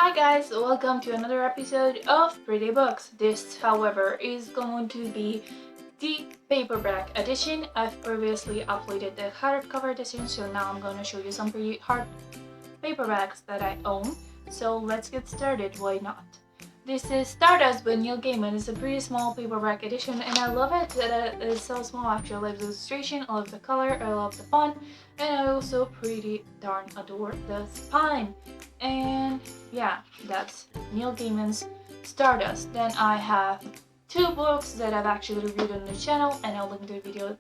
Hi guys, welcome to another episode of Pretty Books. This, however, is going to be the paperback edition. I've previously uploaded the hardcover edition, so now I'm going to show you some pretty hard paperbacks that I own. So let's get started, why not? This is Stardust by Neil Gaiman. It's a pretty small paperback edition and I love it that it's so small. Actually, I love the illustration, I love the color, I love the font, and I also pretty darn adore the spine. And yeah, that's Neil Gaiman's Stardust. Then I have two books that I've actually reviewed on the channel and I'll link the video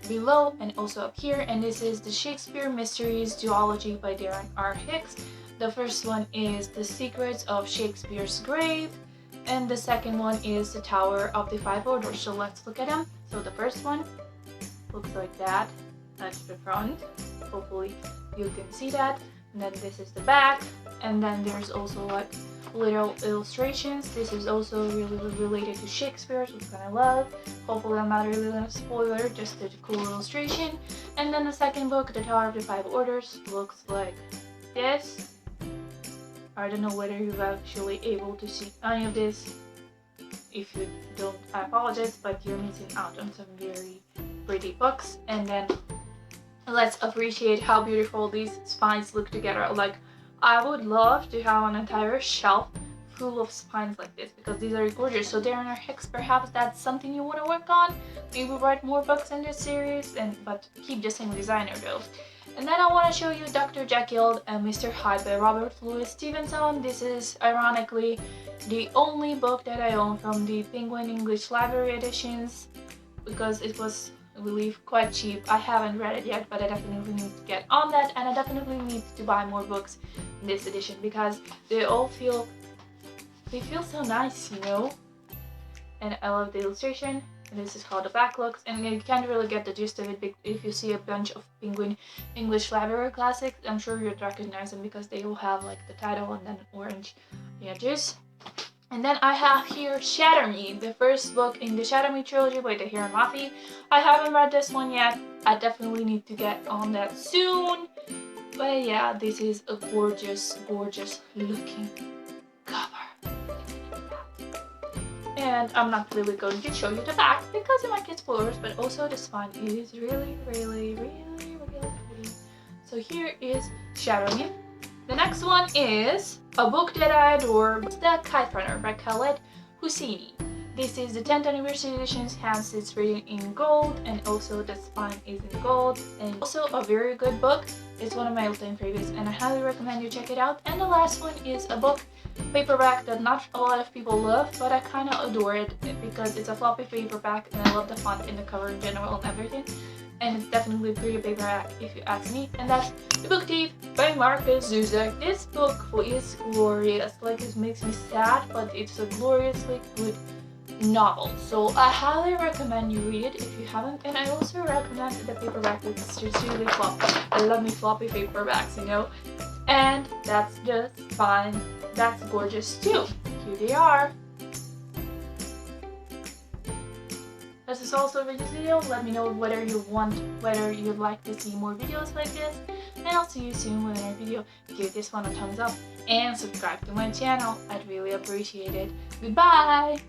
below and also up here. And this is the Shakespeare Mysteries Duology by Darren R. Hicks. The first one is The Secrets of Shakespeare's Grave, and the second one is The Tower of the Five Orders. So let's look at them. So the first one looks like that. That's the front. Hopefully you can see that. And then this is the back, and then there's also like little illustrations. This is also really related to Shakespeare, which I love. Hopefully I'm not really gonna spoiler, just a cool illustration. And then the second book, The Tower of the Five Orders, looks like this. I don't know whether you're actually able to see any of this. If you don't, I apologize, but you're missing out on some very pretty books. And then let's appreciate how beautiful these spines look together. Like, I would love to have an entire shelf full of spines like this because these are gorgeous. So Darren R. Hicks, perhaps that's something you want to work on. Maybe write more books in this series, but keep the same designer though. And then I want to show you Dr. Jekyll and Mr. Hyde by Robert Louis Stevenson. This is ironically the only book that I own from the Penguin English Library editions because it was, I believe, quite cheap. I haven't read it yet, but I definitely need to get on that, and I definitely need to buy more books in this edition because they feel so nice, you know? And I love the illustration. And this is how the back looks, and you can't really get the gist of it if you see a bunch of Penguin English Library classics. I'm sure you'd recognize them because they all have like the title and then orange edges. And then I have here Shatter Me, the first book in the Shatter Me trilogy by Tahira Mafi. I haven't read this one yet. I definitely need to get on that soon. But yeah, this is a gorgeous, gorgeous looking cover. And I'm not really going to show you the back because it might get spoilers, but also the spine is really pretty. So here is Shatter Me. The next one is a book that I adore. It's The Kite Runner by Khaled Hosseini. This is the 10th anniversary edition, hence it's written in gold, and also the spine is in gold. And also a very good book. It's one of my all-time favorites and I highly recommend you check it out. And the last one is a book, paperback, that not a lot of people love, but I kind of adore it because it's a floppy paperback and I love the font and the cover in general and everything. And it's definitely a pretty paperback if you ask me. And that's The Book Thief by Marcus Zusak. This book is glorious. Like, it makes me sad, but it's a gloriously good novel. So I highly recommend you read it if you haven't. And I also recommend the paperback because it's really floppy. I love me floppy paperbacks, you know. And that's the spine. That's gorgeous too. Here they are. This is also for this video. Let me know whether you'd like to see more videos like this. And I'll see you soon with another video. Give this one a thumbs up and subscribe to my channel. I'd really appreciate it. Goodbye!